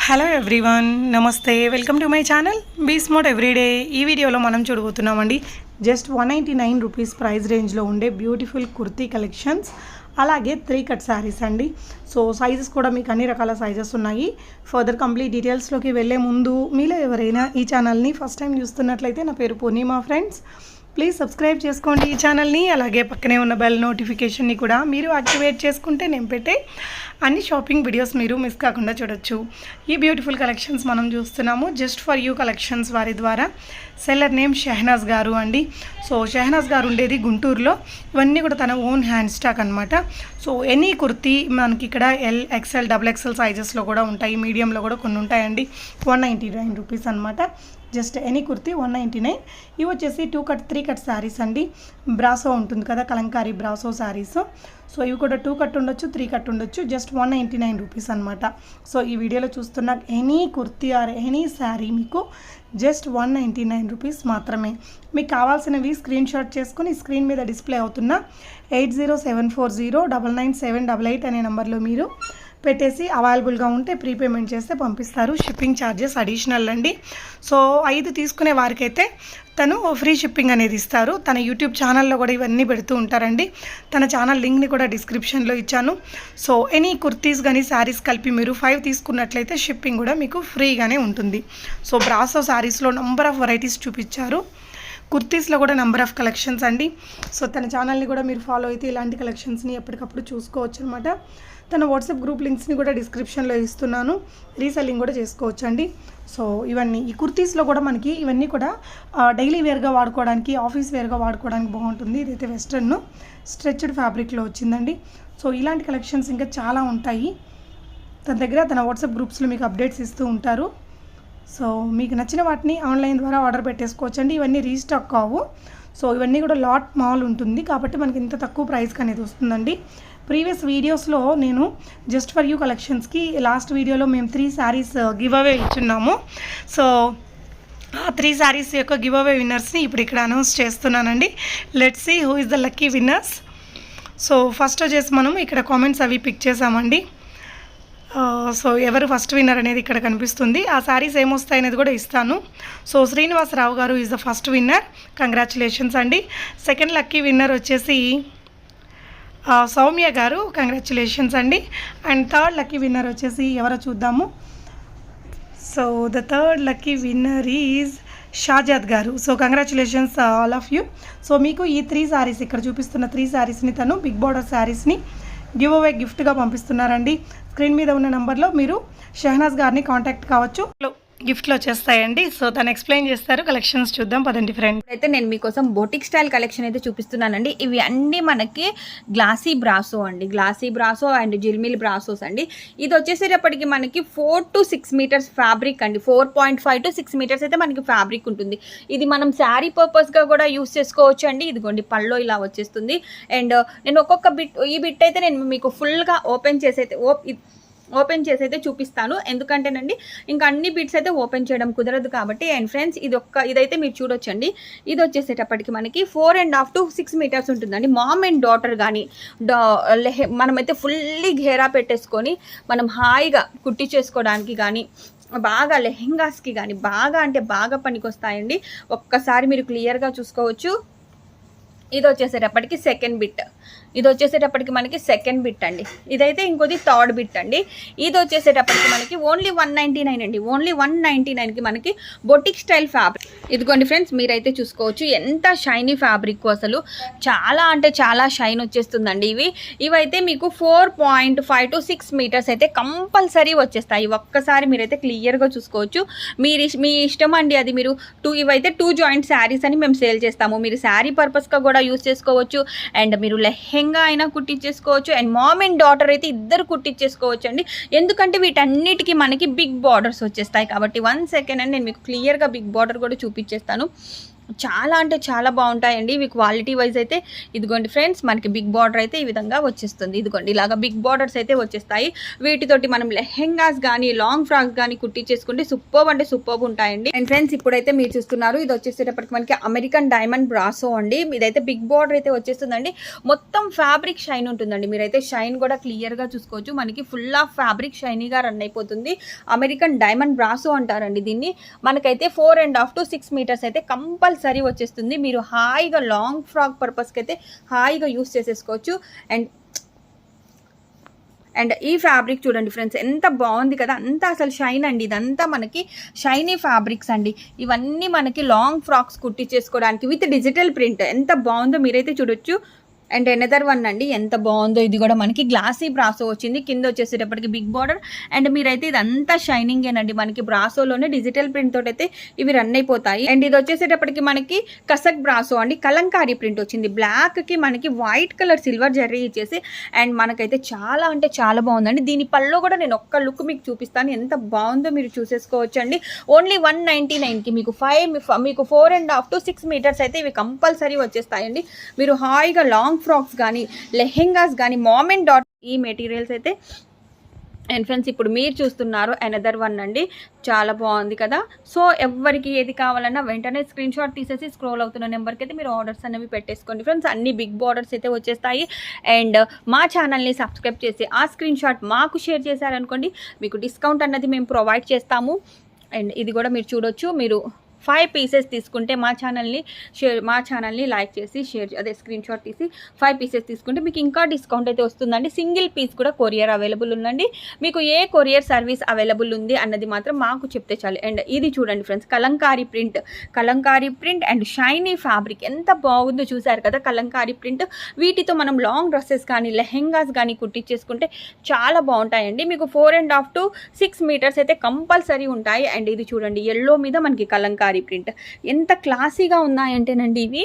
Hello everyone, నమస్తే. Welcome to my channel be smart everyday. ఈ వీడియోలో మనం చూడబోతున్నామండి జస్ట్ 199 రూపీస్ ప్రైస్ రేంజ్లో ఉండే బ్యూటిఫుల్ కుర్తీ కలెక్షన్స్, అలాగే 3 కట్ శారీస్ అండి. సో సైజెస్ కూడా మీకు అన్ని రకాల సైజెస్ ఉన్నాయి. ఫర్దర్ కంప్లీట్ డీటెయిల్స్లోకి వెళ్ళే ముందు మీలో ఎవరైనా ఈ ఛానల్ని ఫస్ట్ టైం చూస్తున్నట్లయితే, నా పేరు పూర్ణిమ ఫ్రెండ్స్, ప్లీజ్ సబ్స్క్రైబ్ చేసుకోండి ఈ ఛానల్ని. అలాగే పక్కనే ఉన్న బెల్ నోటిఫికేషన్ని కూడా మీరు యాక్టివేట్ చేసుకుంటే నేను పెట్టే అన్ని షాపింగ్ వీడియోస్ మీరు మిస్ కాకుండా చూడొచ్చు. ఈ బ్యూటిఫుల్ కలెక్షన్స్ మనం చూస్తున్నాము జస్ట్ ఫర్ యూ కలెక్షన్స్ వారి ద్వారా. సెల్లర్ నేమ్ షెహనాజ్ గారు అండి. సో షెహనాజ్ గారు ఉండేది గుంటూరులో. ఇవన్నీ కూడా తన ఓన్ హ్యాండ్ స్టాక్ అనమాట. సో ఎనీ కుర్తీ మనకి ఇక్కడ ఎల్, ఎక్స్ఎల్, డబుల్ ఎక్స్ఎల్ సైజెస్లో కూడా ఉంటాయి, మీడియంలో కూడా కొన్ని ఉంటాయండి. 199 రూపీస్ అనమాట. Just any kurti 199. ఇవి వచ్చేసి 2 కట్ 3 కట్ శారీస్ అండి. బ్రాసో ఉంటుంది కదా, కలంకారీ బ్రాసో శారీస్. సో ఇవి కూడా 2 కట్ ఉండొచ్చు, 3 కట్ ఉండొచ్చు. జస్ట్ 199 రూపీస్ అనమాట. సో ఈ వీడియోలో చూస్తున్న any kurti or any sari మీకు జస్ట్ 199 రూపీస్ మాత్రమే. మీకు కావాల్సినవి స్క్రీన్ షాట్ చేసుకుని స్క్రీన్ మీద డిస్ప్లే అవుతున్న 8074099788 అనే నెంబర్లో మీరు పెట్టేసి అవైలబుల్గా ఉంటే ప్రీపేమెంట్ చేస్తే పంపిస్తారు. షిప్పింగ్ ఛార్జెస్ అడిషనల్ అండి. సో 5 తీసుకునే వారికైతే తను ఫ్రీ షిప్పింగ్ అనేది ఇస్తారు. తన యూట్యూబ్ ఛానల్లో కూడా ఇవన్నీ పెడుతూ ఉంటారండి. తన ఛానల్ లింక్ని కూడా డిస్క్రిప్షన్లో ఇచ్చాను. సో ఎనీ కుర్తీస్ కానీ శారీస్ కలిపి మీరు 5 తీసుకున్నట్లయితే షిప్పింగ్ కూడా మీకు ఫ్రీగానే ఉంటుంది. సో బ్రాసో శారీస్లో నంబర్ ఆఫ్ వెరైటీస్ చూపించారు. కుర్తీస్లో కూడా నెంబర్ ఆఫ్ కలెక్షన్స్ అండి. సో తన ఛానల్ని కూడా మీరు ఫాలో అయితే ఇలాంటి కలెక్షన్స్ని ఎప్పటికప్పుడు చూసుకోవచ్చు అనమాట. తన వాట్సాప్ గ్రూప్ లింక్స్ని కూడా డిస్క్రిప్షన్లో ఇస్తున్నాను, రీసెల్లింగ్ కూడా చేసుకోవచ్చు అండి. సో ఇవన్నీ ఈ కుర్తీస్లో కూడా మనకి ఇవన్నీ కూడా డైలీ వేర్గా వాడుకోవడానికి, ఆఫీస్ వేర్గా వాడుకోవడానికి బాగుంటుంది. ఇదైతే వెస్ట్రన్ స్ట్రెచ్డ్ ఫ్యాబ్రిక్లో వచ్చిందండి. సో ఇలాంటి కలెక్షన్స్ ఇంకా చాలా ఉంటాయి తన దగ్గర. తన వాట్సాప్ గ్రూప్స్లో మీకు అప్డేట్స్ ఇస్తూ ఉంటారు. సో మీకు నచ్చిన వాటిని ఆన్లైన్ ద్వారా ఆర్డర్ పెట్టేసుకోవచ్చు అండి. ఇవన్నీ రీస్టాక్ కావు. సో ఇవన్నీ కూడా లాట్ మాల్ ఉంటుంది కాబట్టి మనకి ఇంత తక్కువ ప్రైస్కి అనేది వస్తుందండి. ప్రీవియస్ వీడియోస్లో నేను జస్ట్ ఫర్ యూ కలెక్షన్స్కి లాస్ట్ వీడియోలో మేము 3 శారీస్ గివ్ అవే ఇచ్చున్నాము. సో ఆ 3 శారీస్ యొక్క గివ్ అవే విన్నర్స్ని ఇప్పుడు ఇక్కడ అనౌన్స్ చేస్తున్నానండి. Let's see who is the lucky winners. So first వచ్చేసి మనం ఇక్కడ కామెంట్స్ అవి పిక్ చేసామండి. సో ఎవరు ఫస్ట్ విన్నర్ అనేది ఇక్కడ కనిపిస్తుంది. ఆ శారీస్ ఏమొస్తాయి అనేది కూడా ఇస్తాను. సో శ్రీనివాసరావు గారు is the first winner, congratulations అండి. సెకండ్ లక్కీ విన్నర్ వచ్చేసి సౌమ్య గారు, కంగ్రాచులేషన్స్ అండి. అండ్ థర్డ్ లక్కీ విన్నర్ వచ్చేసి ఎవరో చూద్దాము. So the third lucky winner is Shahzad గారు. So congratulations all of you. So మీకు ఈ 3 శారీస్ ఇక్కడ చూపిస్తున్న 3 శారీస్ని తను బిగ్ బార్డర్ శారీస్ని గివ్ అవే గిఫ్ట్గా పంపిస్తున్నారండి. స్క్రీన్ మీద ఉన్న నెంబర్లో మీరు షెహనాజ్ గారిని కాంటాక్ట్ కావచ్చు, గిఫ్ట్లో వచ్చేస్తాయండి. సో తను ఎక్స్ప్లెయిన్ చేస్తారు. కలెక్షన్స్ చూద్దాం పదండి ఫ్రెండ్. అయితే నేను మీకోసం బోటిక్ స్టైల్ కలెక్షన్ అయితే చూపిస్తున్నానండి. ఇవి అన్నీ మనకి గ్లాసీ బ్రాసో అండి, గ్లాసీ బ్రాసో అండ్ జిల్మిల్ బ్రాసోస్ అండి. ఇది వచ్చేసేటప్పటికి మనకి 4 to 6 మీటర్స్ ఫ్యాబ్రిక్ అండి. 4.5 to 6 మీటర్స్ అయితే మనకి ఫ్యాబ్రిక్ ఉంటుంది. ఇది మనం శారీ పర్పస్గా కూడా యూస్ చేసుకోవచ్చు అండి. ఇదిగోండి పళ్ళు ఇలా వచ్చేస్తుంది. అండ్ నేను ఒక్కొక్క ఈ బిట్ అయితే నేను మీకు ఫుల్గా ఓపెన్ చేసి అయితే చూపిస్తాను. ఎందుకంటేనండి ఇంకా అన్ని బిట్స్ అయితే ఓపెన్ చేయడం కుదరదు కాబట్టి. అండ్ ఫ్రెండ్స్ ఇదైతే మీరు చూడొచ్చండి. ఇది వచ్చేసేటప్పటికి మనకి 4.5 to 6 మీటర్స్ ఉంటుందండి. మామ్ అండ్ డాటర్ కానీ మనమైతే ఫుల్లీ ఘేరా పెట్టేసుకొని మనం హాయిగా కుట్టి చేసుకోవడానికి కానీ, బాగా లెహెంగాస్కి కానీ బాగా అంటే బాగా పనికొస్తాయండి. ఒక్కసారి మీరు క్లియర్గా చూసుకోవచ్చు. ఇది వచ్చేసేటప్పటికి మనకి సెకండ్ బిట్ అండి. ఇదైతే ఇంకోది థర్డ్ బిట్ అండి. ఇది వచ్చేసేటప్పటికి మనకి ఓన్లీ 199 అండి. ఓన్లీ 199కి మనకి బొటిక్ స్టైల్ ఫ్యాబ్రిక్. ఇదిగోండి ఫ్రెండ్స్, మీరైతే చూసుకోవచ్చు ఎంత షైనీ ఫ్యాబ్రిక్, అసలు చాలా అంటే చాలా షైన్ వచ్చేస్తుందండి. ఇవైతే మీకు 4.5 to 6 మీటర్స్ అయితే కంపల్సరీ వచ్చేస్తాయి. ఒక్కసారి మీరైతే క్లియర్గా చూసుకోవచ్చు. మీ ఇష్టం అండి అది. మీరు ఇవైతే 2 జాయింట్ శారీస్ అని మేము సేల్ చేస్తాము. మీరు శారీ పర్పస్గా కూడా యూస్ చేసుకోవచ్చు. అండ్ మీరు లెహెంగా అయినా కుట్టించేసుకోవచ్చు. అండ్ మామ్ అండ్ డాటర్ అయితే ఇద్దరు కుట్టించేసుకోవచ్చు అండి. ఎందుకంటే వీటన్నిటికీ మనకి బిగ్ బార్డర్స్ వచ్చేస్తాయి కాబట్టి. 1 సెకండ్ అండి, నేను మీకు క్లియర్గా బిగ్ బార్డర్ కూడా చూపించేస్తాను. చాలా అంటే చాలా బాగుంటాయండి. ఇవి క్వాలిటీ వైజ్ అయితే ఇదిగోండి ఫ్రెండ్స్, మనకి బిగ్ బార్డర్ అయితే ఈ విధంగా వచ్చేస్తుంది. ఇదిగోండి ఇలాగ బిగ్ బార్డర్స్ అయితే వచ్చేస్తాయి. వీటితోటి మనం లెహెంగాస్ కానీ లాంగ్ ఫ్రాక్స్ కానీ కుట్టించేసుకుంటే సూపర్బ్ అంటే సూపర్బ్ ఉంటాయండి. అండ్ ఫ్రెండ్స్ ఇప్పుడైతే మీరు చూస్తున్నారు, ఇది వచ్చేసేటప్పటికి మనకి అమెరికన్ డైమండ్ బ్రాసో అండి. ఇదైతే బిగ్ బార్డర్ అయితే వచ్చేస్తుందండి. మొత్తం ఫ్యాబ్రిక్ షైన్ ఉంటుందండి. మీరైతే షైన్ కూడా క్లియర్గా చూసుకోవచ్చు. మనకి ఫుల్ ఆఫ్ ఫ్యాబ్రిక్ షైనీగా రన్ అయిపోతుంది. అమెరికన్ డైమండ్ బ్రాసో అంటారండి దీన్ని. మనకైతే 4.5 to 6 మీటర్స్ అయితే కంపల్సరీ వచ్చేస్తుంది. మీరు హాయిగా లాంగ్ ఫ్రాక్ పర్పస్కి అయితే హాయిగా యూస్ చేసేసుకోవచ్చు. అండ్ ఈ ఫ్యాబ్రిక్ చూడండి ఫ్రెండ్స్, ఎంత బాగుంది కదా, అంతా అసలు షైన్ అండి. ఇదంతా మనకి షైనీ ఫ్యాబ్రిక్స్ అండి. ఇవన్నీ మనకి లాంగ్ ఫ్రాక్స్ కుట్టించేసుకోవడానికి విత్ డిజిటల్ ప్రింట్ ఎంత బాగుందో మీరైతే చూడొచ్చు. అండ్ ఎనదర్ వన్ అండి, ఎంత బాగుందో. ఇది కూడా మనకి గ్లాసీ బ్రాసో వచ్చింది. కింద వచ్చేసేటప్పటికి బిగ్ బార్డర్. అండ్ మీరైతే ఇదంతా షైనింగ్ ఏనండి. మనకి బ్రాసోలోనే డిజిటల్ ప్రింట్ తోటి అయితే ఇవి రన్ అయిపోతాయి. అండ్ ఇది వచ్చేసేటప్పటికి మనకి కసక్ బ్రాసో అండి. కలంకారీ ప్రింట్ వచ్చింది. బ్లాక్ కి మనకి వైట్ కలర్ సిల్వర్ జర్రీ ఇచ్చేసి అండ్ మనకైతే చాలా అంటే చాలా బాగుందండి. దీని పల్లో కూడా నేను ఒక్క లుక్ మీకు చూపిస్తాను, ఎంత బాగుందో మీరు చూసేసుకోవచ్చు అండి. ఓన్లీ 199కి మీకు 4.5 to 6 మీటర్స్ అయితే ఇవి కంపల్సరీ వచ్చేస్తాయండి. మీరు హాయిగా లాంగ్ ఫ్రాక్స్ కానీ లెహెంగాస్ కానీ మామ్ అండ్ డాటర్ ఈ మెటీరియల్స్ అయితే. అండ్ ఫ్రెండ్స్ ఇప్పుడు మీరు చూస్తున్నారు అనదర్ వన్ అండి. చాలా బాగుంది కదా. సో ఎవరికి ఏది కావాలన్నా వెంటనే స్క్రీన్ షాట్ తీసేసి స్క్రోల్ అవుతున్న నెంబర్కి అయితే మీరు ఆర్డర్స్ అనేవి పెట్టేసుకోండి ఫ్రెండ్స్. అన్ని బిగ్ బార్డర్స్ అయితే వచ్చేస్తాయి. అండ్ మా ఛానల్ని సబ్స్క్రైబ్ చేసి ఆ స్క్రీన్ షాట్ మాకు షేర్ చేశారనుకోండి, మీకు డిస్కౌంట్ అన్నది మేము ప్రొవైడ్ చేస్తాము. అండ్ ఇది కూడా మీరు చూడొచ్చు. మీరు 5 పీసెస్ తీసుకుంటే మా ఛానల్ని లైక్ చేసి స్క్రీన్ షాట్ తీసి 5 పీసెస్ తీసుకుంటే మీకు ఇంకా డిస్కౌంట్ అయితే వస్తుందండి. సింగిల్ పీస్ కూడా కొరియర్ అవైలబుల్ ఉందండి. మీకు ఏ కొరియర్ సర్వీస్ అవైలబుల్ ఉంది అన్నది మాత్రం మాకు చెప్తే చాలు. అండ్ ఇది చూడండి friends, Kalamkari print and shiny fabric ఎంత బాగుందో చూసారు కదా. కలంకారీ ప్రింట్ వీటితో మనం లాంగ్ డ్రెస్సెస్ కానీ లెహెంగాస్ కానీ కుట్టించేసుకుంటే చాలా బాగుంటాయండి. మీకు 4.5 to 6 మీటర్స్ అయితే కంపల్సరీ ఉంటాయి. అండ్ ఇది చూడండి, ఎల్లో మీద మనకి కలంకారీ ప్రింట్ ఎంత క్లాసీగా ఉన్నాయంటేనండి, ఇవి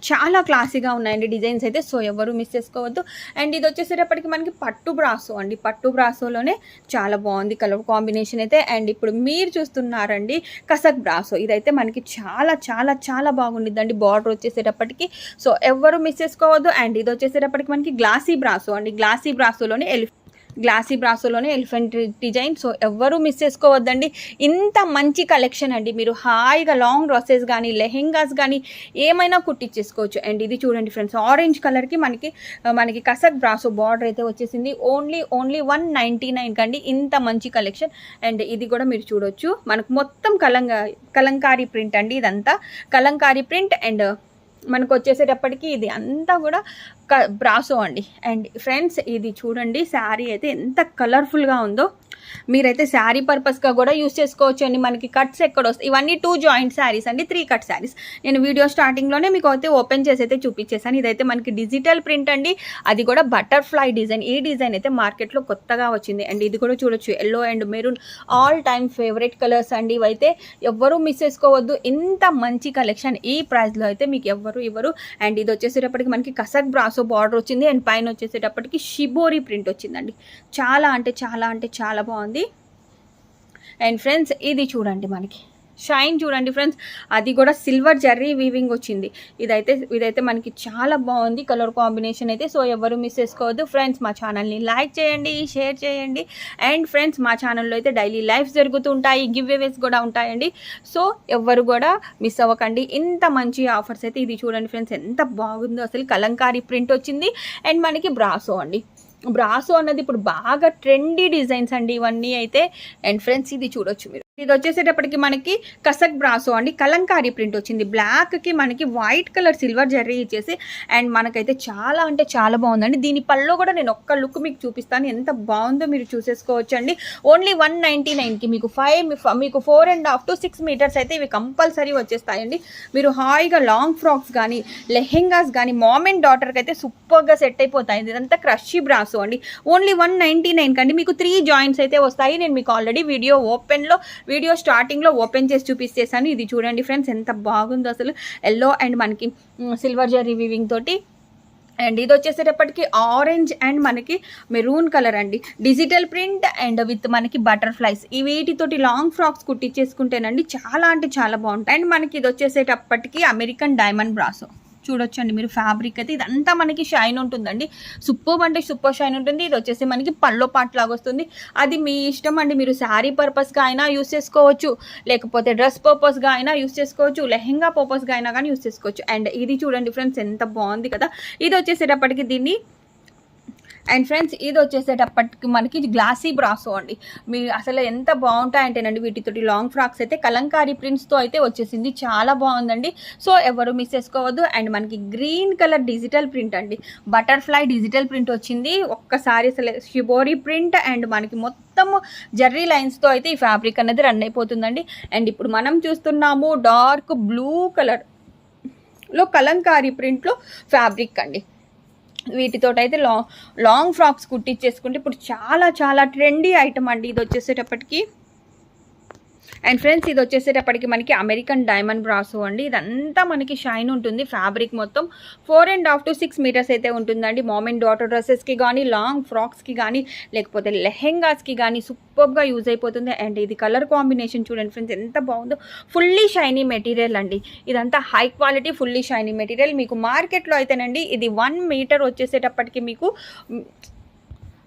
చాలా క్లాసీగా ఉన్నాయండి డిజైన్స్ అయితే. సో ఎవరు మిస్ చేసుకోవద్దు. అండ్ ఇది వచ్చేసేటప్పటికి మనకి పట్టు బ్రాసో అండి. పట్టు బ్రాసోలోనే చాలా బాగుంది కలర్ కాంబినేషన్ అయితే. అండ్ ఇప్పుడు మీరు చూస్తున్నారండి కసక్ బ్రాసో. ఇదైతే మనకి చాలా చాలా చాలా బాగుండిద్దండి బార్డర్ వచ్చేసేటప్పటికి. సో ఎవరు మిస్ చేసుకోవద్దు. అండ్ ఇది వచ్చేసేటప్పటికి మనకి గ్లాసీ బ్రాసో అండి. గ్లాసీ బ్రాసోలోనే ఎలిఫెంట్ డిజైన్. సో ఎవ్వరూ మిస్ చేసుకోవద్దండి. ఇంత మంచి కలెక్షన్ అండి. మీరు హాయిగా లాంగ్ డ్రెస్సెస్ కానీ లెహెంగాస్ కానీ ఏమైనా కుట్టించేసుకోవచ్చు. అండ్ ఇది చూడండి ఫ్రెండ్స్, ఆరెంజ్ కలర్కి మనకి కసక్ బ్రాసో బార్డర్ అయితే వచ్చేసింది. ఓన్లీ 199 కండి ఇంత మంచి కలెక్షన్. అండ్ ఇది కూడా మీరు చూడొచ్చు, మనకు మొత్తం కలంకారీ ప్రింట్ అండి. ఇదంతా కలంకారీ ప్రింట్. అండ్ మనకు వచ్చేసేటప్పటికి ఇది అంతా కూడా బ్రాసో అండి. అండ్ ఫ్రెండ్స్ ఇది చూడండి, శారీ అయితే ఎంత కలర్ఫుల్గా ఉందో. మీరైతే శారీ పర్పస్గా కూడా యూస్ చేసుకోవచ్చు అండి. మనకి కట్స్ ఎక్కడ వస్తాయి, ఇవన్నీ 2 జాయింట్ శారీస్ అండి, 3 కట్ శారీస్. నేను వీడియో స్టార్టింగ్లోనే మీకు అయితే ఓపెన్ చేసి అయితే చూపించేసాను. ఇదైతే మనకి డిజిటల్ ప్రింట్ అండి, అది కూడా బటర్ఫ్లై డిజైన్. ఈ డిజైన్ అయితే మార్కెట్లో కొత్తగా వచ్చింది. అండ్ ఇది కూడా చూడొచ్చు, yellow and maroon all time favourite colours అండి. ఇవైతే ఎవ్వరూ మిస్ చేసుకోవద్దు. ఇంత మంచి కలెక్షన్ ఈ ప్రైస్లో అయితే మీకు ఎవ్వరు ఇవ్వరు. అండ్ ఇది వచ్చేసేటప్పటికి మనకి కసక్ బ్రాసో బార్డర్ వచ్చింది. అండ్ పైన వచ్చేసేటప్పటికి షిబోరి ప్రింట్ వచ్చిందండి. చాలా అంటే చాలా బాగుంది. అండ్ ఫ్రెండ్స్ ఇది చూడండి, మనకి షైన్ చూడండి ఫ్రెండ్స్, అది కూడా సిల్వర్ జర్రీ వీవింగ్ వచ్చింది. ఇదైతే మనకి చాలా బాగుంది కలర్ కాంబినేషన్ అయితే. సో ఎవరు మిస్ చేసుకోవద్దు ఫ్రెండ్స్. మా ఛానల్ని లైక్ చేయండి, షేర్ చేయండి. అండ్ ఫ్రెండ్స్ మా ఛానల్లో అయితే డైలీ లైవ్స్ జరుగుతూ ఉంటాయి, గివ్ అవేస్ కూడా ఉంటాయండి. సో ఎవరు కూడా మిస్ అవ్వకండి. ఇంత మంచి ఆఫర్స్ అయితే. ఇది చూడండి ఫ్రెండ్స్, ఎంత బాగుందో అసలు. కలంకారీ ప్రింట్ వచ్చింది. అండ్ మనకి బ్రాసో అండి. బ్రాసో అన్నది ఇప్పుడు బాగా ట్రెండీ డిజైన్స్ అండి ఇవన్నీ అయితే. అండ్ ఫ్రెండ్స్ ఇది చూడొచ్చు మీరు, ఇది వచ్చేసేటప్పటికి మనకి కసక్ బ్రాసో అండి. కలంకారీ ప్రింట్ వచ్చింది. బ్లాక్కి మనకి వైట్ కలర్ సిల్వర్ జర్రీ ఇచ్చేసి అండ్ మనకైతే చాలా అంటే చాలా బాగుందండి. దీని పల్లో కూడా నేను ఒక్క లుక్ మీకు చూపిస్తాను, ఎంత బాగుందో మీరు చూసేసుకోవచ్చు అండి. ఓన్లీ 199కి మీకు 4.5 to 6 మీటర్స్ అయితే ఇవి కంపల్సరీ వచ్చేస్తాయండి. మీరు హాయిగా లాంగ్ ఫ్రాక్స్ కానీ లెహెంగాస్ కానీ మామ్ అండ్ డాటర్కి అయితే సూపర్గా సెట్ అయిపోతాయి. ఇదంతా క్రషీ బ్రాసో అండి. ఓన్లీ 199 కండి. మీకు 3 జాయింట్స్ అయితే వస్తాయి. నేను మీకు ఆల్రెడీ వీడియో స్టార్టింగ్లో ఓపెన్ చేసి చూపిస్తేసాను. ఇది చూడండి ఫ్రెండ్స్, ఎంత బాగుందో అసలు. ఎల్లో అండ్ మనకి సిల్వర్ జరీ వీవింగ్ తోటి అండ్ ఇది వచ్చేసేటప్పటికి ఆరెంజ్ అండ్ మనకి మెరూన్ కలర్ అండి, డిజిటల్ ప్రింట్ అండ్ విత్ మనకి బటర్ఫ్లైస్. ఈ వీటితోటి లాంగ్ ఫ్రాక్స్ కుట్టించేసుకుంటేనండి చాలా అంటే చాలా బాగుంటాయి. అండ్ మనకి ఇది వచ్చేసేటప్పటికి అమెరికన్ డైమండ్ బ్రాసో చూడొచ్చండి మీరు. ఫ్యాబ్రిక్ అయితే ఇదంతా మనకి షైన్ ఉంటుందండి, సూపర్ అంటే సూపర్ షైన్ ఉంటుంది. ఇది వచ్చేసి మనకి పల్లో పాట్ లాగా వస్తుంది, అది మీ ఇష్టం అండి. మీరు శారీ పర్పస్గా అయినా యూస్ చేసుకోవచ్చు, లేకపోతే డ్రెస్ పర్పస్గా అయినా యూస్ చేసుకోవచ్చు, లెహెంగా పర్పస్గా అయినా కానీ యూస్ చేసుకోవచ్చు. అండ్ ఇది చూడండి ఫ్రెండ్స్ ఎంత బాగుంది కదా. ఇది వచ్చేసేటప్పటికి దీన్ని అండ్ ఫ్రెండ్స్ ఇది వచ్చేసేటప్పటికి మనకి గ్లాసీ బ్రాసో అండి. మీరు అసలు ఎంత బాగుంటాయంటేనండి వీటితోటి లాంగ్ ఫ్రాక్స్ అయితే కలంకారీ ప్రింట్స్తో అయితే వచ్చేసింది, చాలా బాగుందండి. సో ఎవరు మిస్ చేసుకోవద్దు. అండ్ మనకి గ్రీన్ కలర్ డిజిటల్ ప్రింట్ అండి, బటర్ఫ్లై డిజిటల్ ప్రింట్ వచ్చింది. ఒక్కసారి అసలు షిబోరి ప్రింట్ అండ్ మనకి మొత్తం జర్రీ లైన్స్తో అయితే ఈ ఫ్యాబ్రిక్ అనేది రన్ అయిపోతుందండి. అండ్ ఇప్పుడు మనం చూస్తున్నాము డార్క్ బ్లూ కలర్లో కలంకారీ ప్రింట్లో ఫ్యాబ్రిక్ అండి. వీటితోటైతే లాంగ్ ఫ్రాక్స్ కుట్టించేసుకుంటే ఇప్పుడు చాలా చాలా ట్రెండీ ఐటమ్ అండి ఇది వచ్చేసేటప్పటికి. అండ్ ఫ్రెండ్స్ ఇది వచ్చేసేటప్పటికి మనకి అమెరికన్ డైమండ్ బ్రాసో అండి. ఇదంతా మనకి షైన్ ఉంటుంది, ఫ్యాబ్రిక్ మొత్తం 4.5 to 6 మీటర్స్ అయితే ఉంటుందండి. మామ్ అండ్ డాటర్ డ్రెస్సెస్కి కానీ, లాంగ్ ఫ్రాక్స్కి కానీ, లేకపోతే లెహెంగాస్కి కానీ సూపర్గా యూజ్ అయిపోతుంది. అండ్ ఇది కలర్ కాంబినేషన్ చూడండి ఫ్రెండ్స్ ఎంత బాగుందో. ఫుల్లీ షైనీ మెటీరియల్ అండి, ఇదంతా high quality fully shiny material. మీకు మార్కెట్లో అయితేనండి ఇది 1 మీటర్ వచ్చేసేటప్పటికి మీకు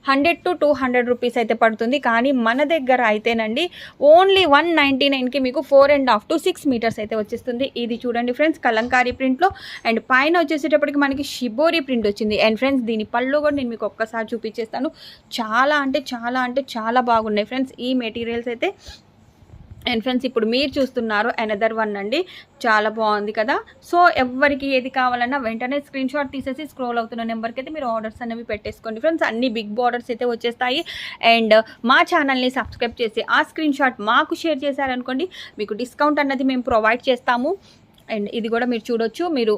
100 to 200 రూపీస్ అయితే పడుతుంది. కానీ మన దగ్గర అయితేనండి ఓన్లీ 199కి మీకు 4.5 to 6 మీటర్స్ అయితే వచ్చేస్తుంది. ఇది చూడండి ఫ్రెండ్స్ కలంకారీ ప్రింట్లో. అండ్ పైన వచ్చేసేటప్పటికి మనకి షిబోరి ప్రింట్ వచ్చింది. అండ్ ఫ్రెండ్స్ దీని పళ్ళు కూడా నేను మీకు ఒక్కసారి చూపించేస్తాను. చాలా అంటే చాలా బాగున్నాయి ఫ్రెండ్స్ ఈ మెటీరియల్స్ అయితే. అండ్ ఫ్రెండ్స్ ఇప్పుడు మీరు చూస్తున్నారు అనదర్ వన్ అండి, చాలా బాగుంది కదా. సో ఎవరికి ఏది కావాలన్నా వెంటనే స్క్రీన్ షాట్ తీసేసి స్క్రోల్ అవుతున్న నెంబర్కి అయితే మీరు ఆర్డర్స్ అనేవి పెట్టేసుకోండి ఫ్రెండ్స్. అన్ని బిగ్ బార్డర్స్ అయితే వచ్చేస్తాయి. అండ్ మా ఛానల్ని సబ్స్క్రైబ్ చేసి ఆ స్క్రీన్ షాట్ మాకు షేర్ చేశారనుకోండి, మీకు డిస్కౌంట్ అన్నది మేము ప్రొవైడ్ చేస్తాము. అండ్ ఇది కూడా మీరు చూడొచ్చు. మీరు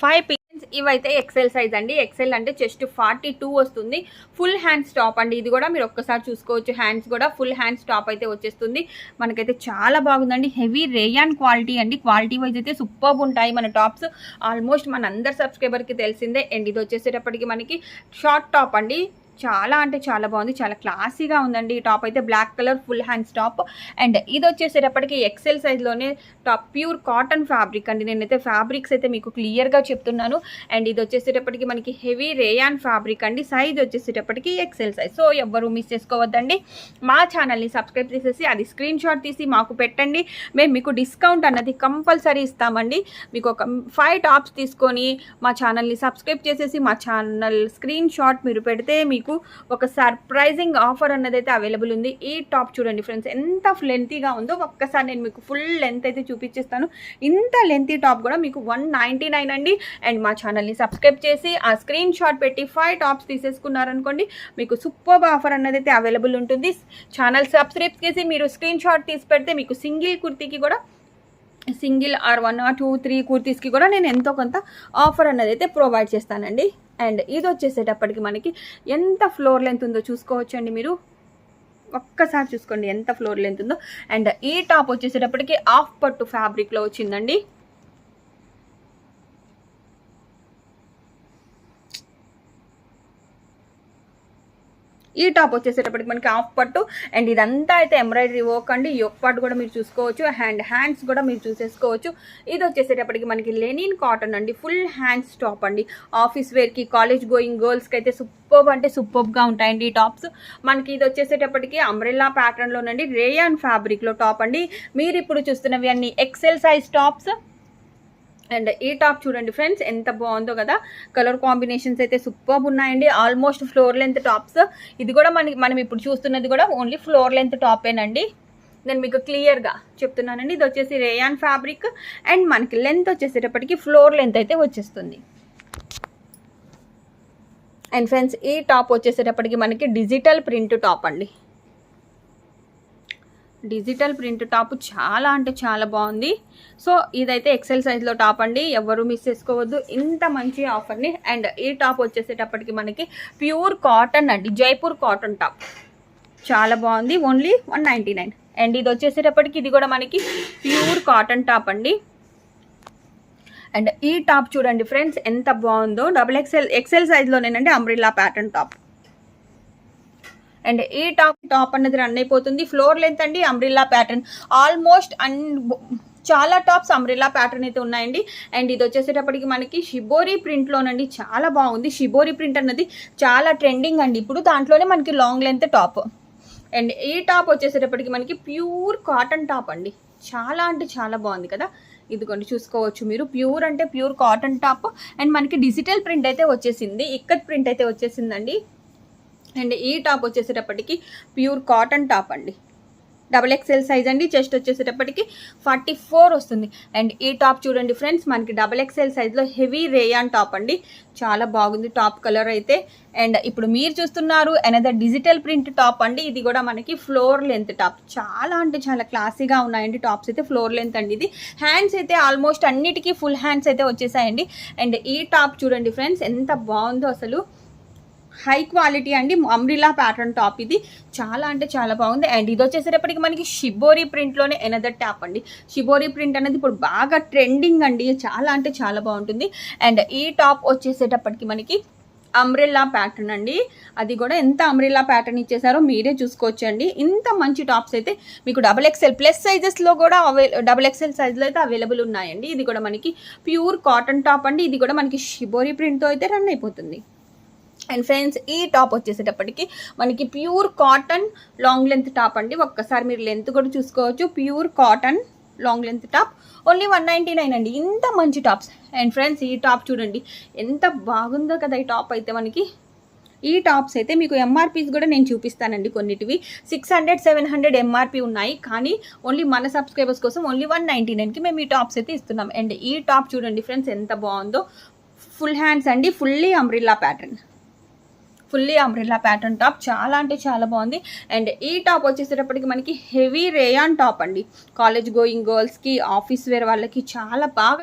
5 పీసెస్ ఇవైతే ఎక్సెల్ సైజ్ అండి. ఎక్సెల్ అంటే చెస్ట్ 42 వస్తుంది. ఫుల్ హ్యాండ్స్ టాప్ అండి. ఇది కూడా మీరు ఒక్కసారి చూసుకోవచ్చు, హ్యాండ్స్ కూడా ఫుల్ హ్యాండ్స్ టాప్ అయితే వచ్చేస్తుంది. మనకైతే చాలా బాగుందండి. హెవీ రేయాన్ క్వాలిటీ అండి. క్వాలిటీ వైజ్ అయితే సూపర్బ్ ఉంటాయి మన టాప్స్. ఆల్మోస్ట్ మన అందరు సబ్స్క్రైబర్కి తెలిసిందే. అండ్ ఇది వచ్చేసేటప్పటికి మనకి షార్ట్ టాప్ అండి. చాలా అంటే చాలా బాగుంది, చాలా క్లాసీగా ఉందండి. ఈ టాప్ అయితే black colour full hands top. And ఇది వచ్చేసేటప్పటికి ఎక్సెల్ సైజ్లోనే టాప్, ప్యూర్ కాటన్ ఫ్యాబ్రిక్ అండి. నేనైతే ఫ్యాబ్రిక్స్ అయితే మీకు క్లియర్గా చెప్తున్నాను. అండ్ ఇది వచ్చేసేటప్పటికి మనకి హెవీ రేయాన్ ఫ్యాబ్రిక్ అండి. సైజ్ వచ్చేసేటప్పటికి ఎక్సెల్ సైజ్. సో ఎవ్వరూ మిస్ చేసుకోవద్దండి. మా ఛానల్ని సబ్స్క్రైబ్ చేసేసి అది స్క్రీన్ షాట్ తీసి మాకు పెట్టండి. మేము మీకు డిస్కౌంట్ అన్నది కంపల్సరీ ఇస్తామండి. మీకు ఒక 5 టాప్స్ తీసుకొని మా ఛానల్ని సబ్స్క్రైబ్ చేసేసి మా ఛానల్ స్క్రీన్ షాట్ మీరు పెడితే మీకు ఒక సర్ప్రైజింగ్ ఆఫర్ అన్నది అయితే అవైలబుల్ ఉంది. ఈ టాప్ చూడండి ఫ్రెండ్స్ ఎంత లెంతీగా ఉందో. ఒక్కసారి నేను మీకు ఫుల్ లెంత్ అయితే చూపించేస్తాను. ఇంత లెంతీ టాప్ కూడా మీకు 199 అండి. అండ్ మా ఛానల్ని సబ్స్క్రైబ్ చేసి ఆ స్క్రీన్ షాట్ పెట్టి 5 టాప్స్ తీసేసుకున్నారనుకోండి, మీకు సూపర్ ఆఫర్ అన్నది అయితే అవైలబుల్ ఉంటుంది. ఛానల్ సబ్స్క్రైబ్ చేసి మీరు స్క్రీన్ షాట్ తీసి పెడితే మీకు సింగిల్ కుర్తీకి కూడా, సింగిల్ ఆర్ 1 or 2, 3 కుర్తీస్కి కూడా నేను ఎంతో కొంత ఆఫర్ అన్నది అయితే ప్రొవైడ్ చేస్తానండి. అండ్ ఇది వచ్చేసేటప్పటికి మనకి ఎంత ఫ్లోర్ లెంత్ ఉందో చూసుకోవచ్చండి మీరు. ఒక్కసారి చూసుకోండి ఎంత ఫ్లోర్ లెంత్ ఉందో. అండ్ ఈ టాప్ వచ్చేసేటప్పటికి హాఫ్ పట్టు ఫ్యాబ్రిక్లో వచ్చిందండి. ఈ టాప్ వచ్చేసేటప్పటికి మనకి హాఫ్ పట్టు. అండ్ ఇదంతా అయితే ఎంబ్రాయిడరీ వర్క్ అండి. యోక్ పార్ట్ కూడా మీరు చూసుకోవచ్చు, హ్యాండ్స్ కూడా మీరు చూసేసుకోవచ్చు. ఇది వచ్చేసేటప్పటికి మనకి లెనిన్ కాటన్ అండి. ఫుల్ హ్యాండ్స్ టాప్ అండి. ఆఫీస్ వేర్కి, కాలేజ్ గోయింగ్ గర్ల్స్కి అయితే సూపర్బ్ అంటే సూపర్బ్గా ఉంటాయండి ఈ టాప్స్. మనకి ఇది వచ్చేసేటప్పటికి అంబ్రెల్లా ప్యాటర్న్లోనండి, రేయాన్ ఫ్యాబ్రిక్లో టాప్ అండి. మీరు ఇప్పుడు చూస్తున్నవి అన్ని ఎక్సెల్ సైజ్ టాప్స్. అండ్ ఈ టాప్ చూడండి ఫ్రెండ్స్ ఎంత బాగుందో కదా. కలర్ కాంబినేషన్స్ అయితే సూపర్బ్ ఉన్నాయండి. Almost floor length tops. ఇది కూడా మనం ఇప్పుడు చూస్తున్నది కూడా ఓన్లీ ఫ్లోర్ లెంత్ టాపేనండి. నేను మీకు క్లియర్గా చెప్తున్నానండి. ఇది వచ్చేసి రేయాన్ ఫ్యాబ్రిక్. అండ్ మనకి లెంత్ వచ్చేసేటప్పటికి ఫ్లోర్ లెంత్ అయితే వచ్చేస్తుంది. అండ్ ఫ్రెండ్స్ ఈ టాప్ వచ్చేసేటప్పటికి మనకి డిజిటల్ ప్రింట్ టాప్ అండి. డిజిటల్ ప్రింట్ టాప్ చాలా అంటే చాలా బాగుంది. సో ఇదైతే ఎక్సెల్ సైజ్లో టాప్ అండి. ఎవరు మిస్ చేసుకోవద్దు ఇంత మంచి ఆఫర్ని. అండ్ ఈ టాప్ వచ్చేసేటప్పటికి మనకి ప్యూర్ కాటన్ అండి, జైపూర్ కాటన్ టాప్. చాలా బాగుంది, ఓన్లీ 199. అండ్ ఇది వచ్చేసేటప్పటికి ఇది కూడా మనకి ప్యూర్ కాటన్ టాప్ అండి. అండ్ ఈ టాప్ చూడండి ఫ్రెండ్స్ ఎంత బాగుందో, డబుల్ ఎక్సెల్ సైజ్లోనేనండి అంబ్రిల్లా ప్యాటర్న్ టాప్. అండ్ ఈ టాప్ అనేది రన్ అయిపోతుంది. ఫ్లోర్ లెంత్ అండి, అంబ్రిల్లా ప్యాటర్న్ ఆల్మోస్ట్ చాలా టాప్స్ అంబ్రిల్లా ప్యాటర్న్ అయితే ఉన్నాయండి. అండ్ ఇది వచ్చేసేటప్పటికి మనకి షిబోరి ప్రింట్లోనండి, చాలా బాగుంది. షిబోరి ప్రింట్ అన్నది చాలా ట్రెండింగ్ అండి ఇప్పుడు, దాంట్లోనే మనకి లాంగ్ లెంత్ టాప్. అండ్ ఈ టాప్ వచ్చేసేటప్పటికి మనకి ప్యూర్ కాటన్ టాప్ అండి, చాలా అంటే చాలా బాగుంది కదా. ఇదిగోండి చూసుకోవచ్చు మీరు, ప్యూర్ అంటే ప్యూర్ కాటన్ టాప్. అండ్ మనకి డిజిటల్ ప్రింట్ అయితే వచ్చేసింది, ఇక్కత్ ప్రింట్ అయితే వచ్చేసిందండి. అండ్ ఈ టాప్ వచ్చేసేటప్పటికి ప్యూర్ కాటన్ టాప్ అండి, డబుల్ ఎక్స్ఎల్ సైజ్ అండి. చెస్ట్ వచ్చేసేటప్పటికి 44 వస్తుంది. అండ్ ఈ టాప్ చూడండి ఫ్రెండ్స్, మనకి డబుల్ ఎక్స్ఎల్ సైజ్లో హెవీ రేయాన్ టాప్ అండి, చాలా బాగుంది టాప్ కలర్ అయితే. అండ్ ఇప్పుడు మీరు చూస్తున్నారు అనదర్ డిజిటల్ ప్రింట్ టాప్ అండి, ఇది కూడా మనకి ఫ్లోర్ లెంత్ టాప్. చాలా అంటే చాలా క్లాసీగా ఉన్నాయండి టాప్స్ అయితే, ఫ్లోర్ లెంత్ అండి ఇది. హ్యాండ్స్ అయితే ఆల్మోస్ట్ అన్నిటికీ ఫుల్ హ్యాండ్స్ అయితే వచ్చేసాయండి. అండ్ ఈ టాప్ చూడండి ఫ్రెండ్స్ ఎంత బాగుందో అసలు, హై క్వాలిటీ అండి, అంబ్రిల్లా ప్యాటర్న్ టాప్ ఇది, చాలా అంటే చాలా బాగుంది. అండ్ ఇది వచ్చేసేటప్పటికి మనకి షిబోరి ప్రింట్లోనే ఎనదర్ టాప్ అండి. షిబోరి ప్రింట్ అనేది ఇప్పుడు బాగా ట్రెండింగ్ అండి, చాలా అంటే చాలా బాగుంటుంది. అండ్ ఈ టాప్ వచ్చేసేటప్పటికి మనకి అంబ్రెల్లా ప్యాటర్న్ అండి, అది కూడా ఎంత అంబ్రెల్లా ప్యాటర్న్ ఇచ్చేసారో మీరే చూసుకోవచ్చండి. ఇంత మంచి టాప్స్ అయితే మీకు డబుల్ ఎక్స్ఎల్ ప్లస్ సైజెస్లో కూడా డబుల్ ఎక్స్ఎల్ సైజ్లో అయితే అవైలబుల్ ఉన్నాయండి. ఇది కూడా మనకి ప్యూర్ కాటన్ టాప్ అండి, ఇది కూడా మనకి షిబోరి ప్రింట్తో అయితే రన్ అయిపోతుంది. అండ్ ఫ్రెండ్స్ ఈ టాప్ వచ్చేసేటప్పటికి మనకి pure cotton long length top అండి, ఒక్కసారి మీరు లెంత్ కూడా చూసుకోవచ్చు. Pure cotton long length top only 199 అండి, ఇంత మంచి టాప్స్. అండ్ ఫ్రెండ్స్ ఈ టాప్ చూడండి ఎంత బాగుందో కదా ఈ టాప్ అయితే. మనకి ఈ టాప్స్ అయితే మీకు ఎంఆర్పీస్ కూడా నేను చూపిస్తానండి, కొన్నిటివి 600 700 ఎంఆర్పీ ఉన్నాయి, కానీ ఓన్లీ మన సబ్స్క్రైబర్స్ కోసం ఓన్లీ 199కి మేము ఈ టాప్స్ అయితే ఇస్తున్నాం. అండ్ ఈ టాప్ చూడండి ఫ్రెండ్స్ ఎంత బాగుందో, ఫుల్ హ్యాండ్స్ అండి, ఫుల్లీ అంబ్రిల్లా ప్యాటర్న్ టాప్, చాలా అంటే చాలా బాగుంది. అండ్ ఈ టాప్ వచ్చేసేటప్పటికి మనకి హెవీ రేయాన్ టాప్ అండి, కాలేజ్ గోయింగ్ గర్ల్స్కి, ఆఫీస్ వేర్ వాళ్ళకి చాలా బాగా.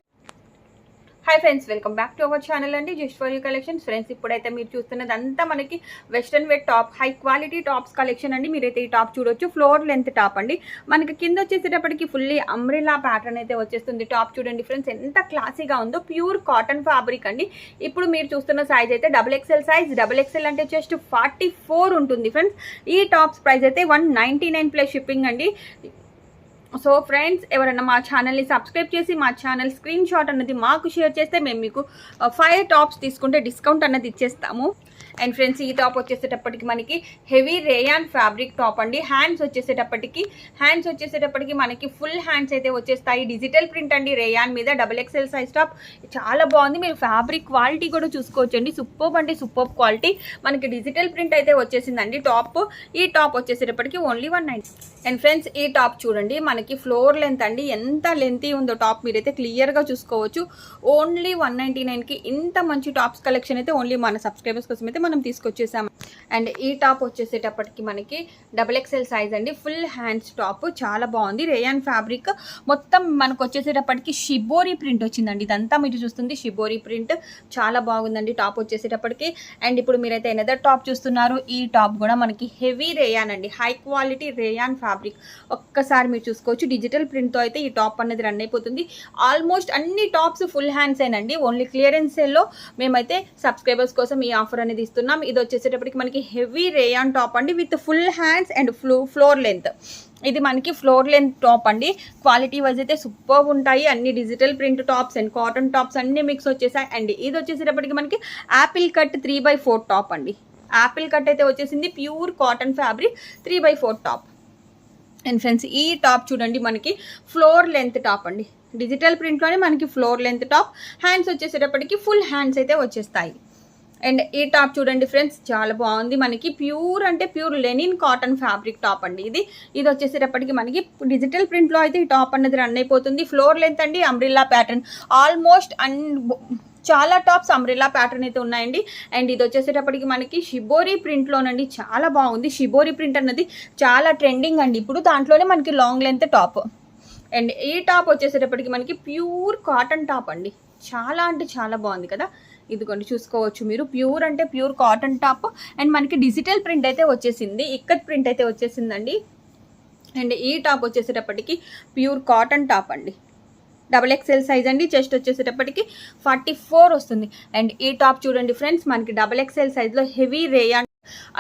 Hi friends, welcome back to our channel అండి, just for you collections. Friends ఇప్పుడైతే మీరు చూస్తున్నది అంతా మనకి western wear top, high quality tops collection అండి. మీరైతే ఈ టాప్ చూడొచ్చు, ఫ్లోర్ లెంత్ టాప్ అండి. మనకి కింద వచ్చేసేటప్పటికి ఫుల్లీ అంబ్రెల్లా ప్యాటర్న్ అయితే వచ్చేస్తుంది. టాప్ చూడండి ఫ్రెండ్స్ ఎంత క్లాసీగా ఉందో, ప్యూర్ కాటన్ ఫ్యాబ్రిక్ అండి. ఇప్పుడు మీరు చూస్తున్న సైజ్ అయితే double XL size, double XL అంటే జస్ట్ 44 ఉంటుంది ఫ్రెండ్స్. ఈ టాప్స్ ప్రైస్ అయితే 199 ప్లస్ షిప్పింగ్ అండి. సో ఫ్రెండ్స్ ఎవరైనా మా ఛానల్ని సబ్స్క్రైబ్ చేసి మా ఛానల్ స్క్రీన్ షాట్ అన్నది మాకు షేర్ చేస్తే మేము మీకు 5 టాప్స్ తీసుకుంటే డిస్కౌంట్ అన్నది ఇచ్చేస్తాము. అండ్ ఫ్రెండ్స్ ఈ టాప్ వచ్చేసేటప్పటికి మనకి హెవీ రేయాన్ ఫ్యాబ్రిక్ టాప్ అండి. హ్యాండ్స్ వచ్చేసేటప్పటికి మనకి ఫుల్ హ్యాండ్స్ అయితే వచ్చేస్తాయి. డిజిటల్ ప్రింట్ అండి రేయాన్ మీద, డబుల్ ఎక్స్ఎల్ సైజ్ టాప్, చాలా బాగుంది. మీరు ఫ్యాబ్రిక్ క్వాలిటీ కూడా చూసుకోవచ్చండి, సూపర్బ్ అంటే సూపర్బ్ క్వాలిటీ. మనకి డిజిటల్ ప్రింట్ అయితే వచ్చేసిందండి టాప్. ఈ టాప్ వచ్చేసేటప్పటికి ఓన్లీ 190. అండ్ ఫ్రెండ్స్ ఈ టాప్ చూడండి మనకి ఫ్లోర్ లెంత్ అండి, ఎంత లెంతీ ఉందో టాప్ మీరైతే క్లియర్గా చూసుకోవచ్చు. ఓన్లీ 199కి ఇంత మంచి టాప్స్ కలెక్షన్ అయితే ఓన్లీ మన సబ్స్క్రైబర్స్ కోసం అయితే మనం తీసుకొచ్చేసాము. అండ్ ఈ టాప్ వచ్చేసేటప్పటికి మనకి డబుల్ ఎక్స్ఎల్ సైజ్ అండి, ఫుల్ హ్యాండ్స్ టాప్, చాలా బాగుంది. రేయాన్ ఫ్యాబ్రిక్ మొత్తం మనకు వచ్చేసేటప్పటికి షిబోరి ప్రింట్ వచ్చిందండి, ఇదంతా మీరు చూస్తుంది షిబోరి ప్రింట్, చాలా బాగుందండి టాప్ వచ్చేసేటప్పటికి. అండ్ ఇప్పుడు మీరైతే ఎనదర్ టాప్ చూస్తున్నారు, ఈ టాప్ కూడా మనకి హెవీ రేయాన్ అండి, హై క్వాలిటీ రేయాన్ ఫ్యాబ్రిక్, ఒక్కసారి మీరు చూసుకోవచ్చు. డిజిటల్ ప్రింట్తో అయితే ఈ టాప్ అనేది రన్ అయిపోతుంది. ఆల్మోస్ట్ అన్ని టాప్స్ ఫుల్ హ్యాండ్స్ ఏనండి, ఓన్లీ క్లియరెన్స్ సేల్లో మేమైతే సబ్స్క్రైబర్స్ కోసం ఈ ఆఫర్ అనేది ఇస్తున్నాం. ఇది వచ్చేసేటప్పటికి మనకి హెవీ రేయాన్ టాప్ అండి with full hands and floor length. ఇది మనకి ఫ్లోర్ లెంత్ టాప్ అండి, క్వాలిటీ వైజ్ అయితే సూపర్ ఉంటాయి. అన్ని digital print tops and cotton tops అన్ని మిక్స్ వచ్చేసాయి. అండ్ ఇది వచ్చేసేటప్పటికి మనకి యాపిల్ కట్ 3/4 టాప్ అండి, యాపిల్ కట్ అయితే వచ్చేసింది, pure cotton fabric 3/4 top. And friends ఈ టాప్ చూడండి మనకి ఫ్లోర్ లెంత్ టాప్ అండి, డిజిటల్ ప్రింట్లోనే మనకి ఫ్లోర్ లెంత్ టాప్. హ్యాండ్స్ వచ్చేసేటప్పటికి ఫుల్ హ్యాండ్స్ అయితే వచ్చేస్తాయి. అండ్ ఈ టాప్ చూడండి ఫ్రెండ్స్ చాలా బాగుంది, మనకి ప్యూర్ అంటే pure linen cotton fabric top అండి. ఇది వచ్చేసేటప్పటికి మనకి డిజిటల్ ప్రింట్లో అయితే ఈ టాప్ అనేది రన్ అయిపోతుంది. ఫ్లోర్ లెంత్ అండి, అంబ్రిల్లా ప్యాటర్న్, ఆల్మోస్ట్ చాలా టాప్స్ అంబ్రెల్లా ప్యాటర్న్ అయితే ఉన్నాయండి. అండ్ ఇది వచ్చేసేటప్పటికి మనకి షిబోరి ప్రింట్లోనండి, చాలా బాగుంది. షిబోరి ప్రింట్ అన్నది చాలా ట్రెండింగ్ అండి ఇప్పుడు, దాంట్లోనే మనకి లాంగ్ లెంత్ టాప్. అండ్ ఈ టాప్ వచ్చేసేటప్పటికి మనకి ప్యూర్ కాటన్ టాప్ అండి, చాలా అంటే చాలా బాగుంది కదా. ఇదిగోండి చూసుకోవచ్చు మీరు, ప్యూర్ అంటే ప్యూర్ కాటన్ టాప్. అండ్ మనకి డిజిటల్ ప్రింట్ అయితే వచ్చేసింది, ఇక్కత్ ప్రింట్ అయితే వచ్చేసిందండి. అండ్ ఈ టాప్ వచ్చేసేటప్పటికి ప్యూర్ కాటన్ టాప్ అండి, XXL సైజ్ అండి. చెస్ట్ వచ్చేసేటప్పటికి 44 వస్తుంది. అండ్ ఈ టాప్ చూడండి ఫ్రెండ్స్, మనకి XXL సైజ్లో హెవీ రేయాన్.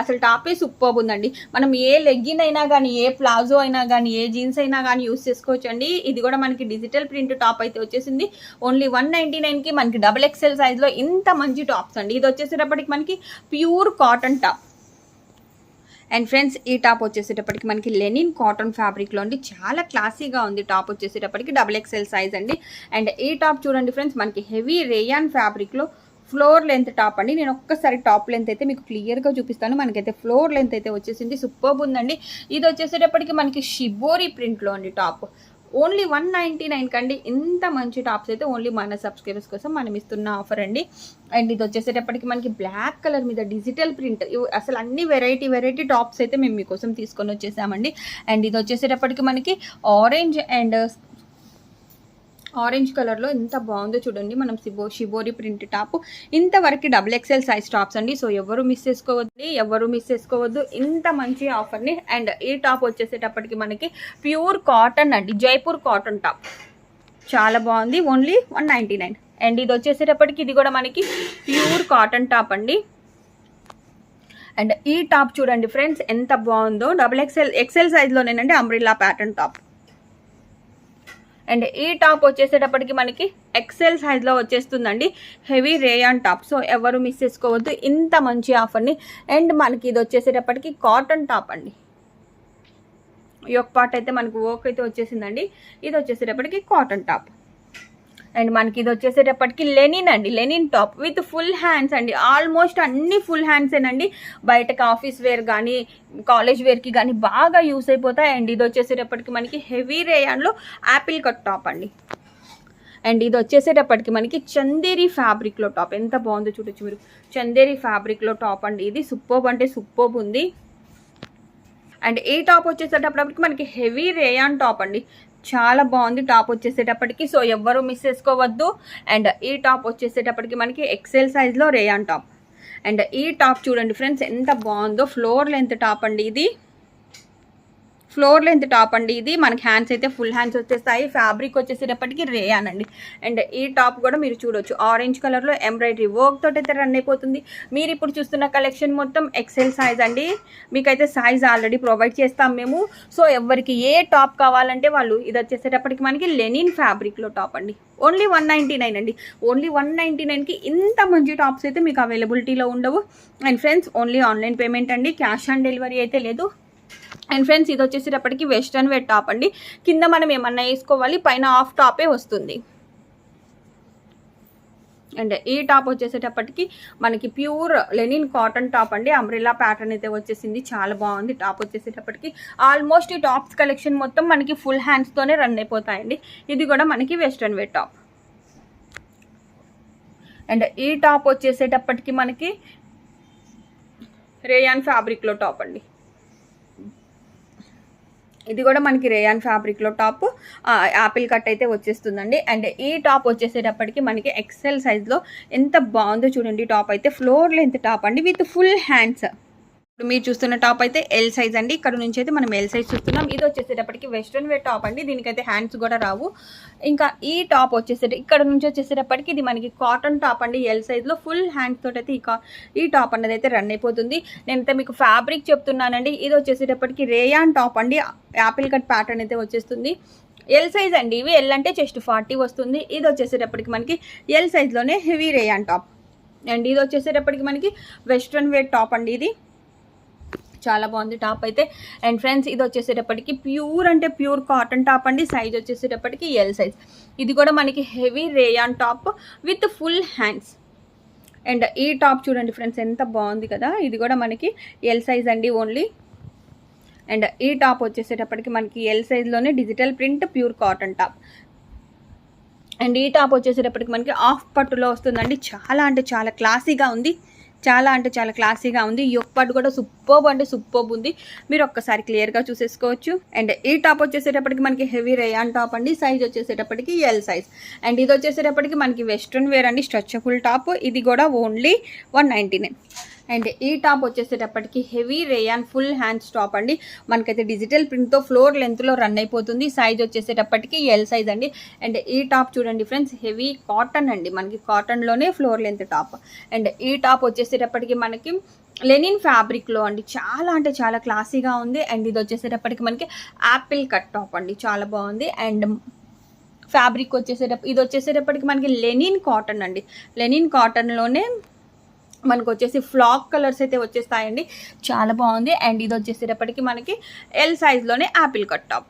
అసలు టాపే సూపర్ ఉందండి. మనం ఏ లెగ్గిన్ అయినా కానీ, ఏ ప్లాజో అయినా కానీ, ఏ జీన్స్ అయినా కానీ యూస్ చేసుకోవచ్చు అండి. ఇది కూడా మనకి డిజిటల్ ప్రింట్ టాప్ అయితే వచ్చేసింది. ఓన్లీ 199కి మనకి XXL సైజ్లో ఇంత మంచి టాప్స్ అండి. ఇది వచ్చేసేటప్పటికి మనకి pure cotton top. And friends, ఈ టాప్ వచ్చేసేటప్పటికి మనకి లెనిన్ కాటన్ ఫ్యాబ్రిక్లో అండి. చాలా క్లాసీగా ఉంది టాప్ వచ్చేసేటప్పటికి XXL సైజ్ అండి. అండ్ ఈ టాప్ చూడండి ఫ్రెండ్స్, మనకి హెవీ రేయాన్ ఫ్యాబ్రిక్లో ఫ్లోర్ లెంత్ టాప్ అండి. నేను ఒక్కసారి టాప్ లెంత్ అయితే మీకు క్లియర్గా చూపిస్తాను. మనకైతే ఫ్లోర్ లెంత్ అయితే వచ్చేసింది. సూపర్బ్ ఉందండి. ఇది వచ్చేసేటప్పటికి మనకి షిబోరి ప్రింట్లో అండి టాప్. ఓన్లీ 199 కండి. ఇంత మంచి టాప్స్ అయితే ఓన్లీ మన సబ్స్క్రైబర్స్ కోసం మనం ఇస్తున్న ఆఫర్ అండి. అండ్ ఇది వచ్చేసేటప్పటికి మనకి బ్లాక్ కలర్ మీద డిజిటల్ ప్రింట్. అసలు అన్ని వెరైటీ టాప్స్ అయితే మేము మీకోసం తీసుకొని వచ్చేసామండి. అండ్ ఇది వచ్చేసేటప్పటికి మనకి ఆరెంజ్ కలర్లో ఎంత బాగుందో చూడండి. మనం షిబోరి ప్రింట్ టాప్. ఇంతవరకు XXL సైజ్ టాప్స్ అండి. సో ఎవరు మిస్ చేసుకోవద్దు ఇంత మంచి ఆఫర్ని. అండ్ ఈ టాప్ వచ్చేసేటప్పటికి మనకి ప్యూర్ కాటన్ అండి, జైపూర్ కాటన్ టాప్. చాలా బాగుంది. ఓన్లీ 199. అండ్ ఇది వచ్చేసేటప్పటికి ఇది కూడా మనకి ప్యూర్ కాటన్ టాప్ అండి. అండ్ ఈ టాప్ చూడండి ఫ్రెండ్స్, ఎంత బాగుందో. XXL సైజ్లోనేనండి, అంబ్రిల్లా ప్యాటర్న్ టాప్. అండ్ ఈ టాప్ వచ్చేసేటప్పటికి మనకి XL సైజ్లో వచ్చేస్తుందండి, హెవీ రేయాన్ టాప్. సో ఎవరు మిస్ చేసుకోవద్దు ఇంత మంచి ఆఫర్ని. అండ్ మనకి ఇది వచ్చేసేటప్పటికి కాటన్ టాప్ అండి. యోక్ పార్ట్ అయితే మనకు వర్క్ అయితే వచ్చేసిందండి. ఇది వచ్చేసేటప్పటికి కాటన్ టాప్. అండ్ మనకి ఇది వచ్చేసేటప్పటికి లెనిన్ అండి, linen top with full hands అండి. ఆల్మోస్ట్ అన్ని ఫుల్ హ్యాండ్సేనండి. బయటకు ఆఫీస్ వేర్ కానీ, కాలేజ్ వేర్కి కానీ బాగా యూస్ అయిపోతాయి. అండ్ ఇది వచ్చేసేటప్పటికి మనకి హెవీ రేయాన్లో యాపిల్ కట్ టాప్ అండి. అండ్ ఇది వచ్చేసేటప్పటికి మనకి చందేరి ఫ్యాబ్రిక్లో టాప్. ఎంత బాగుందో చూడొచ్చు మీరు. చందేరి ఫ్యాబ్రిక్లో టాప్ అండి. ఇది సూపర్బ్ అంటే సూపర్బ్ ఉంది. అండ్ ఈ టాప్ వచ్చేసేటప్పటికి మనకి హెవీ రేయాన్ టాప్ అండి. చాలా బాగుంది టాప్ వచ్చేసేటప్పటికి. సో ఎవ్వరూ మిస్ చేసుకోవద్దు. అండ్ ఈ టాప్ వచ్చేసేటప్పటికి మనకి XL సైజ్లో రేయాన్ టాప్. అండ్ ఈ టాప్ చూడండి ఫ్రెండ్స్, ఎంత బాగుందో. ఫ్లోర్ లెంత్ టాప్ అండి ఇది. మనకి హ్యాండ్స్ అయితే ఫుల్ హ్యాండ్స్ వచ్చేస్తాయి. ఫ్యాబ్రిక్ వచ్చేసేటప్పటికి రేయాన్ అండి. అండ్ ఈ టాప్ కూడా మీరు చూడొచ్చు, ఆరెంజ్ కలర్లో ఎంబ్రాయిడరీ వర్క్ తోటి అయితే రన్ అయిపోతుంది. మీరు ఇప్పుడు చూస్తున్న కలెక్షన్ మొత్తం XL సైజ్ అండి. మీకైతే సైజ్ ఆల్రెడీ ప్రొవైడ్ చేస్తాం మేము. సో ఎవరికి ఏ టాప్ కావాలంటే వాళ్ళు. ఇది వచ్చేసేటప్పటికి మనకి లెనిన్ ఫ్యాబ్రిక్లో టాప్ అండి. ఓన్లీ 199 అండి. ఓన్లీ 199కి ఇంత మంచి టాప్స్ అయితే మీకు అవైలబిలిటీలో ఉండవు. And friends, only online payment అండి, క్యాష్ ఆన్ డెలివరీ అయితే లేదు. అండ్ ఫ్రెండ్స్, ఇది వచ్చేసేటప్పటికి వెస్ట్రన్ వేర్ టాప్ అండి. కింద మనం ఏమన్నా వేసుకోవాలి, పైన ఆఫ్ టాపే వస్తుంది. అండ్ ఈ టాప్ వచ్చేసేటప్పటికి మనకి ప్యూర్ లెనిన్ కాటన్ టాప్ అండి. అంబ్రెల్లా ప్యాటర్న్ అయితే వచ్చేసింది. చాలా బాగుంది టాప్ వచ్చేసేటప్పటికి. ఆల్మోస్ట్ ఈ టాప్స్ కలెక్షన్ మొత్తం మనకి ఫుల్ హ్యాండ్స్తోనే రన్ అయిపోతాయండి. ఇది కూడా మనకి వెస్ట్రన్ వేర్ టాప్. అండ్ ఈ టాప్ వచ్చేసేటప్పటికి మనకి రేయాన్ ఫ్యాబ్రిక్లో టాప్ అండి. ఇది కూడా మనకి రేయాన్ ఫ్యాబ్రిక్లో టాప్, యాపిల్ కట్ అయితే వచ్చేస్తుందండి. అండ్ ఈ టాప్ వచ్చేసేటప్పటికి మనకి XL సైజ్లో ఎంత బాగుందో చూడండి. టాప్ అయితే ఫ్లోర్ లెంత్ టాప్ అండి విత్ ఫుల్ హ్యాండ్స్. ఇప్పుడు మీరు చూస్తున్న టాప్ అయితే L సైజ్ అండి. ఇక్కడ నుంచి అయితే మనం L సైజ్ చూస్తున్నాం. ఇది వచ్చేసేటప్పటికి వెస్ట్రన్ వేర్ టాప్ అండి. దీనికైతే హ్యాండ్స్ కూడా రావు. ఇంకా ఈ టాప్ ఇక్కడ నుంచి వచ్చేసేటప్పటికి ఇది మనకి కాటన్ టాప్ అండి. L సైజ్లో ఫుల్ హ్యాండ్స్ తోటి అయితే ఈ టాప్ అన్నది అయితే రన్ అయిపోతుంది. నేనైతే మీకు ఫ్యాబ్రిక్ చెప్తున్నానండి. ఇది వచ్చేసేటప్పటికి రేయాన్ టాప్ అండి. యాపిల్ కట్ ప్యాటర్న్ అయితే వచ్చేస్తుంది. L సైజ్ అండి. ఇవి L అంటే చెస్ట్ 40 వస్తుంది. ఇది వచ్చేసేటప్పటికి మనకి L సైజ్లోనే హెవీ రేయాన్ టాప్. అండ్ ఇది వచ్చేసేటప్పటికి మనకి వెస్ట్రన్ వేర్ టాప్ అండి. ఇది చాలా బాగుంది టాప్ అయితే. అండ్ ఫ్రెండ్స్, ఇది వచ్చేసేటప్పటికి ప్యూర్ అంటే ప్యూర్ కాటన్ టాప్ అండి. సైజ్ వచ్చేసేటప్పటికి L సైజ్. ఇది కూడా మనకి heavy rayon top with full hands. And ఈ టాప్ చూడండి ఫ్రెండ్స్, ఎంత బాగుంది కదా. ఇది కూడా మనకి L సైజ్ అండి ఓన్లీ. అండ్ ఈ టాప్ వచ్చేసేటప్పటికి మనకి L సైజ్లోనే digital print pure cotton top. And ఈ టాప్ వచ్చేసేటప్పటికి మనకి ఆఫ్ పట్టులో వస్తుందండి. చాలా అంటే చాలా క్లాసీగా ఉంది. యోక్ పార్ట్ కూడా సూపర్బ్ అంటే సూపర్బ్ ఉంది. మీరు ఒక్కసారి క్లియర్గా చూసేసుకోవచ్చు. అండ్ ఈ టాప్ వచ్చేసేటప్పటికి మనకి హెవీ రేయాన్ టాప్ అండి. సైజ్ వచ్చేసేటప్పటికి L సైజ్. అండ్ ఇది వచ్చేసేటప్పటికి మనకి వెస్ట్రన్ వేర్ అండి, స్ట్రెచబుల్ టాప్. ఇది కూడా ఓన్లీ 199. అండ్ ఈ టాప్ వచ్చేసేటప్పటికి heavy rayon full hands top అండి. మనకైతే డిజిటల్ ప్రింట్తో ఫ్లోర్ లెంత్లో రన్ అయిపోతుంది. సైజ్ వచ్చేసేటప్పటికి ఎల్ సైజ్ అండి. అండ్ ఈ టాప్ చూడండి ఫ్రెండ్స్, హెవీ కాటన్ అండి, మనకి కాటన్లోనే ఫ్లోర్ లెంత్ టాప్. అండ్ ఈ టాప్ వచ్చేసేటప్పటికి మనకి లెనిన్ ఫ్యాబ్రిక్లో అండి, చాలా అంటే చాలా క్లాసీగా ఉంది. అండ్ ఇది వచ్చేసేటప్పటికి మనకి యాపిల్ కట్ టాప్ అండి, చాలా బాగుంది. అండ్ ఫ్యాబ్రిక్ ఇది వచ్చేసేటప్పటికి మనకి లెనిన్ కాటన్ అండి, లెనిన్ కాటన్లోనే మనకు వచ్చేసి ఫ్లాక్ కలర్స్ అయితే వచ్చేస్తాయండి, చాలా బాగుంది. అండ్ ఇది వచ్చేసేటప్పటికి మనకి ఎల్ సైజ్లోనే యాపిల్ కట్ టాప్.